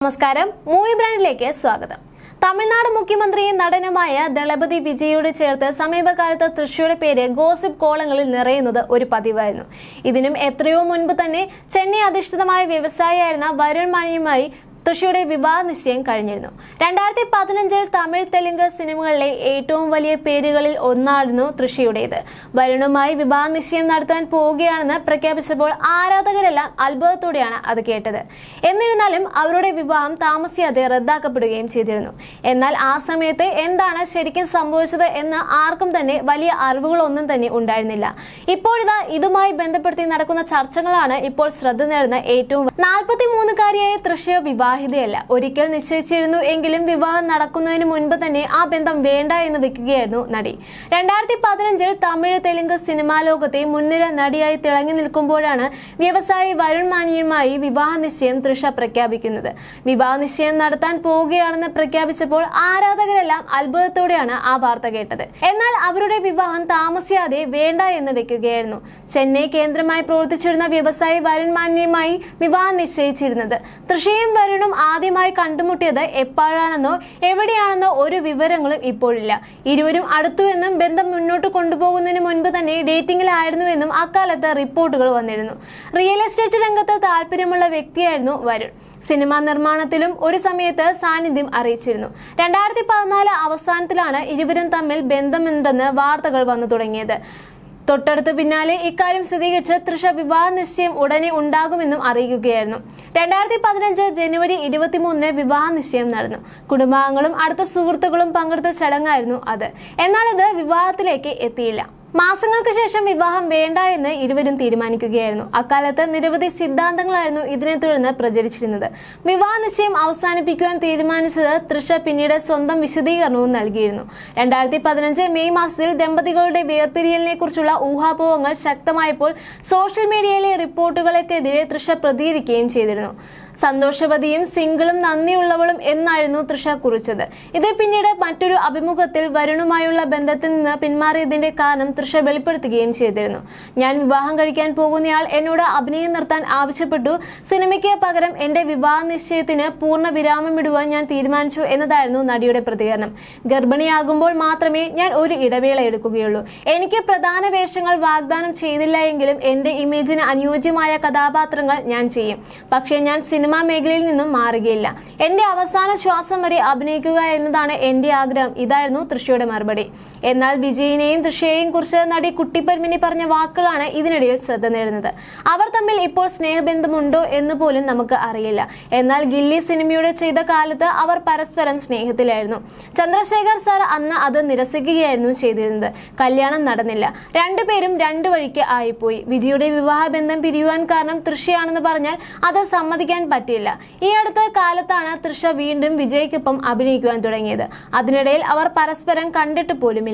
നമസ്കാരം, മൂവി ബ്രാൻഡിലേക്ക് സ്വാഗതം. തമിഴ്നാട് മുഖ്യമന്ത്രിയും നടനുമായ ദളപതി വിജയോട് ചേർത്ത് സമീപകാലത്ത് തൃശയുടെ പേര് ഗോസിപ്പ് കോളങ്ങളിൽ നിറയുന്നത് ഒരു പതിവായിരുന്നു. ഇതിനും എത്രയോ മുൻപ് തന്നെ ചെന്നൈ അധിഷ്ഠിതമായ വ്യവസായിയായിരുന്ന വരുൺ മാനിയുമായി തൃശയുടെ വിവാഹ നിശ്ചയം കഴിഞ്ഞിരുന്നു. 2015 തമിഴ് തെലുങ്ക് സിനിമകളിലെ ഏറ്റവും വലിയ പേരുകളിൽ ഒന്നായിരുന്നു തൃശയുടേത്. വരുണുമായി വിവാഹ നിശ്ചയം നടത്താൻ പോവുകയാണെന്ന് പ്രഖ്യാപിച്ചപ്പോൾ ആരാധകരെല്ലാം അത്ഭുതത്തോടെയാണ് അത് കേട്ടത്. എന്നിരുന്നാലും അവരുടെ വിവാഹം താമസിയാതെ റദ്ദാക്കപ്പെടുകയും ചെയ്തിരുന്നു. എന്നാൽ ആ സമയത്ത് എന്താണ് ശരിക്കും സംഭവിച്ചത് എന്ന് ആർക്കും തന്നെ വലിയ അറിവുകളൊന്നും തന്നെ ഉണ്ടായിരുന്നില്ല. ഇപ്പോഴിതാ ഇതുമായി ബന്ധപ്പെടുത്തി നടക്കുന്ന ചർച്ചകളാണ് ഇപ്പോൾ ശ്രദ്ധ നേടുന്ന ഏറ്റവും 43-കാരിയായ തൃശയ വിവാഹിതയല്ല. ഒരിക്കൽ നിശ്ചയിച്ചിരുന്നു എങ്കിലും വിവാഹം നടക്കുന്നതിന് മുൻപ് തന്നെ ആ ബന്ധം വേണ്ട എന്ന് വെക്കുകയായിരുന്നു നടി. 2015 തമിഴ് തെലുങ്ക് സിനിമാ ലോകത്തെ മുൻനിര നടിയായി തിളങ്ങി നിൽക്കുമ്പോഴാണ് വ്യവസായി വരുൺ മാനിയുമായി വിവാഹ നിശ്ചയം തൃശ പ്രഖ്യാപിക്കുന്നത്. വിവാഹ നിശ്ചയം നടത്താൻ പോവുകയാണെന്ന് പ്രഖ്യാപിച്ചപ്പോൾ ആരാധകരെല്ലാം അത്ഭുതത്തോടെയാണ് ആ വാർത്ത കേട്ടത്. എന്നാൽ അവരുടെ വിവാഹം താമസിയാതെ വേണ്ട എന്ന് വെക്കുകയായിരുന്നു. ചെന്നൈ കേന്ദ്രമായി പ്രവർത്തിച്ചിരുന്ന വ്യവസായി വരുൺ മാനിയുമായി വിവാഹം നിശ്ചയിച്ചിരുന്നത്. തൃശയും വരുണും ആദ്യമായി കണ്ടുമുട്ടിയത് എപ്പോഴാണെന്നോ എവിടെയാണെന്നോ ഒരു വിവരങ്ങളും ഇപ്പോഴില്ല. ഇരുവരും അടുത്തുവെന്നും ബന്ധം മുന്നോട്ട് കൊണ്ടുപോകുന്നതിന് മുൻപ് തന്നെ ഡേറ്റിംഗിലായിരുന്നുവെന്നും അക്കാലത്ത് റിപ്പോർട്ടുകൾ വന്നിരുന്നു. റിയൽ എസ്റ്റേറ്റ് രംഗത്ത് താല്പര്യമുള്ള വ്യക്തിയായിരുന്നു വരുൺ. സിനിമാ നിർമ്മാണത്തിലും ഒരു സമയത്ത് സാന്നിധ്യം അറിയിച്ചിരുന്നു. 2014 അവസാനത്തിലാണ് ഇരുവരും തമ്മിൽ ബന്ധമുണ്ടെന്ന് വാർത്തകൾ വന്നു തുടങ്ങിയത്. തൊട്ടടുത്ത് പിന്നാലെ ഇക്കാര്യം സ്ഥിരീകരിച്ച് തൃശ വിവാഹ നിശ്ചയം ഉടനെ ഉണ്ടാകുമെന്നും അറിയിക്കുകയായിരുന്നു. 2015 ജനുവരി 23 വിവാഹ നിശ്ചയം നടന്നു. കുടുംബാംഗങ്ങളും അടുത്ത സുഹൃത്തുക്കളും പങ്കെടുത്ത ചടങ്ങായിരുന്നു അത്. എന്നാൽ ഇത് വിവാഹത്തിലേക്ക് എത്തിയില്ല. മാസങ്ങൾക്ക് ശേഷം വിവാഹം വേണ്ട എന്ന് ഇരുവരും തീരുമാനിക്കുകയായിരുന്നു. അക്കാലത്ത് നിരവധി സിദ്ധാന്തങ്ങളായിരുന്നു ഇതിനെ തുടർന്ന് പ്രചരിച്ചിരുന്നത്. വിവാഹ നിശ്ചയം അവസാനിപ്പിക്കുവാൻ തീരുമാനിച്ചത് തൃശ പിന്നീട് സ്വന്തം വിശദീകരണവും നൽകിയിരുന്നു. 2015 മെയ് മാസത്തിൽ ദമ്പതികളുടെ വേർപിരിയലിനെ കുറിച്ചുള്ള ഊഹാപോഹങ്ങൾ ശക്തമായപ്പോൾ സോഷ്യൽ മീഡിയയിലെ റിപ്പോർട്ടുകൾക്കെതിരെ തൃശ പ്രതികരിക്കുകയും ചെയ്തിരുന്നു. സന്തോഷവതിയും സിംഗിളും നന്ദിയുള്ളവളും എന്നായിരുന്നു തൃശ കുറിച്ചത്. ഇത് പിന്നീട് മറ്റൊരു അഭിമുഖത്തിൽ വരുണുമായുള്ള ബന്ധത്തിൽ നിന്ന് പിന്മാറിയതിന്റെ കാരണം തൃശ വെളിപ്പെടുത്തുകയും ചെയ്തിരുന്നു. ഞാൻ വിവാഹം കഴിക്കാൻ പോകുന്നയാൾ എന്നോട് അഭിനയം നിർത്താൻ ആവശ്യപ്പെട്ടു. സിനിമയ്ക്ക് പകരം എന്റെ വിവാഹ നിശ്ചയത്തിന് പൂർണ്ണ വിരാമമിടുവാൻ ഞാൻ തീരുമാനിച്ചു എന്നതായിരുന്നു നടിയുടെ പ്രതികരണം. ഗർഭിണിയാകുമ്പോൾ മാത്രമേ ഞാൻ ഒരു ഇടവേള എടുക്കുകയുള്ളൂ. എനിക്ക് പ്രധാന വേഷങ്ങൾ വാഗ്ദാനം ചെയ്തില്ല എങ്കിലും എന്റെ ഇമേജിന് അനുയോജ്യമായ കഥാപാത്രങ്ങൾ ഞാൻ ചെയ്യും. പക്ഷേ ഞാൻ സിനിമാ മേഖലയിൽ നിന്നും മാറുകയില്ല. എന്റെ അവസാന ശ്വാസം വരെ അഭിനയിക്കുക എന്നതാണ് എന്റെ ആഗ്രഹം. ഇതായിരുന്നു തൃശയുടെ മറുപടി. എന്നാൽ വിജയിനെയും തൃശയെയും കുറിച്ച് നടി കുട്ടിപ്പദ്മിനി പറഞ്ഞ വാക്കുകളാണ് ഇതിനിടയിൽ ശ്രദ്ധ നേടുന്നത്. അവർ തമ്മിൽ ഇപ്പോൾ സ്നേഹബന്ധമുണ്ടോ എന്ന് പോലും നമുക്ക് അറിയില്ല. എന്നാൽ ഗില്ലി സിനിമയുടെ ചെയ്ത കാലത്ത് അവർ പരസ്പരം സ്നേഹത്തിലായിരുന്നു. ചന്ദ്രശേഖർ സാർ അന്ന് അത് നിരസിക്കുകയായിരുന്നു ചെയ്തിരുന്നത്. കല്യാണം നടന്നില്ല. രണ്ടുപേരും രണ്ടു വഴിക്ക് ആയിപ്പോയി. വിജയുടെ വിവാഹ ബന്ധം പിരിയുവാൻ കാരണം തൃശയാണെന്ന് പറഞ്ഞാൽ അത് സമ്മതിക്കാൻ പറ്റില്ല. ഈ അടുത്ത കാലത്താണ് തൃശ വീണ്ടും വിജയ്ക്കൊപ്പം അഭിനയിക്കുവാൻ തുടങ്ങിയത്. അതിനിടയിൽ അവർ പരസ്പരം കണ്ടിട്ട് പോലുമില്ല.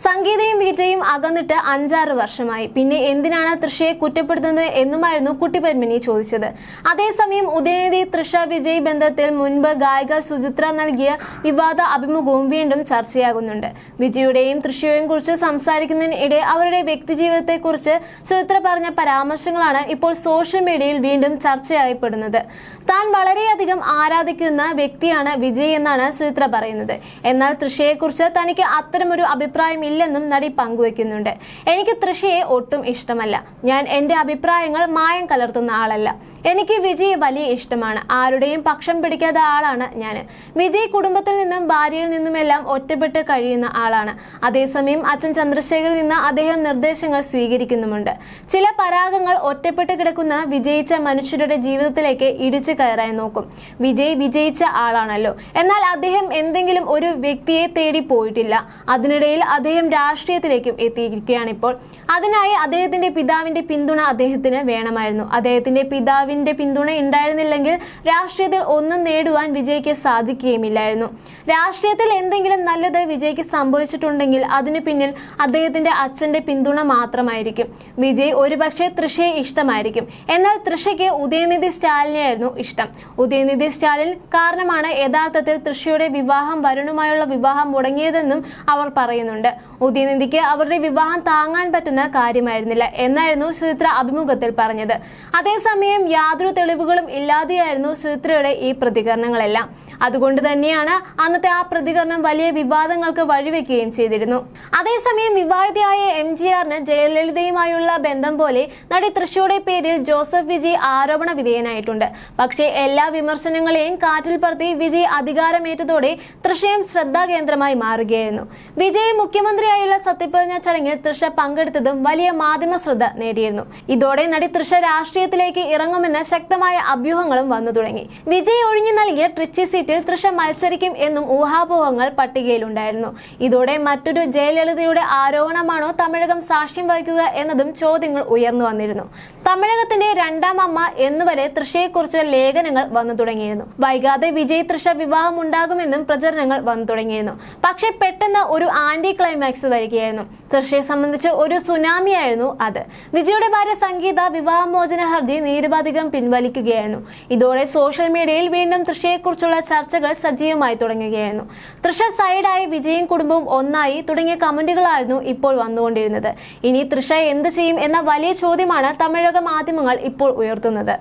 സംഗീതയും വിജയും അകന്നിട്ട് 5-6 വർഷമായി. പിന്നെ എന്തിനാണ് തൃശയെ കുറ്റപ്പെടുത്തുന്നത് എന്നുമായിരുന്നു കുട്ടിപ്പദ്മിനി ചോദിച്ചത്. അതേസമയം ഉദയനിധി തൃശ വിജയ് ബന്ധത്തിൽ മുൻപ് ഗായിക സുചിത്ര നൽകിയ വിവാദ അഭിമുഖവും വീണ്ടും ചർച്ചയാകുന്നുണ്ട്. വിജയുടെയും തൃശയെയും കുറിച്ച് സംസാരിക്കുന്നതിനിടെ അവരുടെ വ്യക്തിജീവിതത്തെ കുറിച്ച് സുചിത്ര പറഞ്ഞ പരാമർശങ്ങളാണ് ഇപ്പോൾ സോഷ്യൽ മീഡിയയിൽ വീണ്ടും ചർച്ചയായപ്പെടുന്നത്. താൻ വളരെയധികം ആരാധിക്കുന്ന വ്യക്തിയാണ് വിജയ് എന്നാണ് സുചിത്ര പറയുന്നത്. എന്നാൽ തൃശയെക്കുറിച്ച് തനിക്ക് അത്തരമൊരു അഭിപ്രായം ഇല്ലെന്നും നടി പങ്കുവെക്കുന്നുണ്ട്. എനിക്ക് തൃശയെ ഒട്ടും ഇഷ്ടമല്ല. ഞാൻ എന്റെ അഭിപ്രായങ്ങൾ മായം കലർത്തുന്ന ആളല്ല. എനിക്ക് വിജയ് വലിയ ഇഷ്ടമാണ്. ആരുടെയും പക്ഷം പിടിക്കാത്ത ആളാണ് ഞാൻ. വിജയ് കുടുംബത്തിൽ നിന്നും ഭാര്യയിൽ നിന്നുമെല്ലാം ഒറ്റപ്പെട്ട് കഴിയുന്ന ആളാണ്. അതേസമയം അച്ഛൻ ചന്ദ്രശേഖറിൽ നിന്ന് അദ്ദേഹം നിർദ്ദേശങ്ങൾ സ്വീകരിക്കുന്നുമുണ്ട്. ചില പരാഗങ്ങൾ ഒറ്റപ്പെട്ട് കിടക്കുന്ന വിജയിച്ച മനുഷ്യരുടെ ജീവിതത്തിലേക്ക് ഇടിച്ചു കയറാൻ നോക്കും. വിജയ് വിജയിച്ച ആളാണല്ലോ. എന്നാൽ അദ്ദേഹം എന്തെങ്കിലും ഒരു വ്യക്തിയെ തേടി പോയിട്ടില്ല. അതിനിടയിൽ അദ്ദേഹം രാഷ്ട്രീയത്തിലേക്കും എത്തിയിരിക്കുകയാണിപ്പോൾ. അതിനായി അദ്ദേഹത്തിന്റെ പിതാവിന്റെ പിന്തുണ അദ്ദേഹത്തിന് വേണമായിരുന്നു. അദ്ദേഹത്തിന്റെ പിതാവിന്റെ പിന്തുണ ഉണ്ടായിരുന്നില്ലെങ്കിൽ രാഷ്ട്രീയത്തിൽ ഒന്നും നേടുവാൻ വിജയ്ക്ക് സാധിക്കുകയുമില്ലായിരുന്നു. രാഷ്ട്രീയത്തിൽ എന്തെങ്കിലും നല്ലത് വിജയ്ക്ക് സംഭവിച്ചിട്ടുണ്ടെങ്കിൽ അതിന് പിന്നിൽ അദ്ദേഹത്തിന്റെ അച്ഛന്റെ പിന്തുണ മാത്രമായിരിക്കും. വിജയ് ഒരുപക്ഷെ തൃശയെ ഇഷ്ടമായിരിക്കും. എന്നാൽ തൃശയ്ക്ക് ഉദയനിധി സ്റ്റാലിനെയായിരുന്നു ഇഷ്ടം. ഉദയനിധി സ്റ്റാലിൻ കാരണമാണ് യഥാർത്ഥത്തിൽ തൃശയുടെ വിവാഹം വരുണുമായുള്ള വിവാഹം മുടങ്ങിയതെന്നും അവർ പറയുന്നുണ്ട്. ഉദയനിധിക്ക് അവരുടെ വിവാഹം താങ്ങാൻ പറ്റുന്ന കാര്യമായിരുന്നില്ല എന്നായിരുന്നു സുചിത്ര അഭിമുഖത്തിൽ പറഞ്ഞത്. അതേസമയം യാതൊരു തെളിവുകളും ഇല്ലാതെയായിരുന്നു സുചിത്രയുടെ ഈ പ്രതികരണങ്ങളെല്ലാം. അതുകൊണ്ട് തന്നെയാണ് അന്നത്തെ ആ പ്രതികരണം വലിയ വിവാദങ്ങൾക്ക് വഴിവെക്കുകയും ചെയ്തിരുന്നു. അതേസമയം വിവാഹിതയായ MGRന് ജയലളിതയുമായുള്ള ബന്ധം പോലെ നടി തൃശയുടെ പേരിൽ ജോസഫ് വിജയ് ആരോപണ വിധേയനായിട്ടുണ്ട്. പക്ഷേ എല്ലാ വിമർശനങ്ങളെയും കാറ്റിൽ പറത്തി വിജയ് അധികാരമേറ്റതോടെ തൃശയും ശ്രദ്ധാകേന്ദ്രമായി മാറുകയായിരുന്നു. വിജയ് മുഖ്യമന്ത്രിയായുള്ള സത്യപ്രതിജ്ഞ ചടങ്ങിൽ തൃശ പങ്കെടുത്തതും വലിയ മാധ്യമ ശ്രദ്ധ നേടിയിരുന്നു. ഇതോടെ നടി തൃശ രാഷ്ട്രീയത്തിലേക്ക് ഇറങ്ങുമെന്ന് ശക്തമായ അഭ്യൂഹങ്ങളും വന്നു തുടങ്ങി. വിജയ് ഒഴിഞ്ഞു നൽകിയ ട്രിച്ചി സീറ്റിൽ തൃശ മത്സരിക്കും എന്നും ഊഹാപോഹങ്ങൾ പട്ടികയിലുണ്ടായിരുന്നു. ഇതോടെ മറ്റൊരു ജയലളിതയുടെ ആരോപണമാണോ തമിഴകം സാക്ഷ്യം വഹിക്കുക എന്നതും ചോദ്യങ്ങൾ ഉയർന്നു വന്നിരുന്നു. തമിഴകത്തിന്റെ രണ്ടാം അമ്മ എന്നുവരെ തൃശയെക്കുറിച്ച് ലേഖനങ്ങൾ വന്നു തുടങ്ങിയിരുന്നു. വൈകാതെ വിജയ് തൃശ വിവാഹം ഉണ്ടാകുമെന്നും പ്രചരണങ്ങൾ വന്നു തുടങ്ങിയിരുന്നു. പക്ഷേ പെട്ടെന്ന് ഒരു ആന്റി ക്ലൈമാക്സ് വരികയായിരുന്നു. തൃശയെ സംബന്ധിച്ച് ഒരു സുനാമിയായിരുന്നു അത്. വിജയുടെ ഭാര്യ സംഗീത വിവാഹമോചന ഹർജി നിരവധികം പിൻവലിക്കുകയായിരുന്നു. ഇതോടെ സോഷ്യൽ മീഡിയയിൽ വീണ്ടും തൃശയെക്കുറിച്ചുള്ള ചർച്ചകൾ സജീവമായി തുടങ്ങുകയായിരുന്നു. തൃശ സൈഡായി വിജയും കുടുംബവും ഒന്നായി തുടങ്ങിയ കമന്റുകളായിരുന്നു ഇപ്പോൾ വന്നുകൊണ്ടിരുന്നത്. ഇനി തൃശ എന്തു ചെയ്യും എന്ന വലിയ ചോദ്യമാണ് തമിഴക മാധ്യമങ്ങൾ ഇപ്പോൾ ഉയർത്തുന്നത്.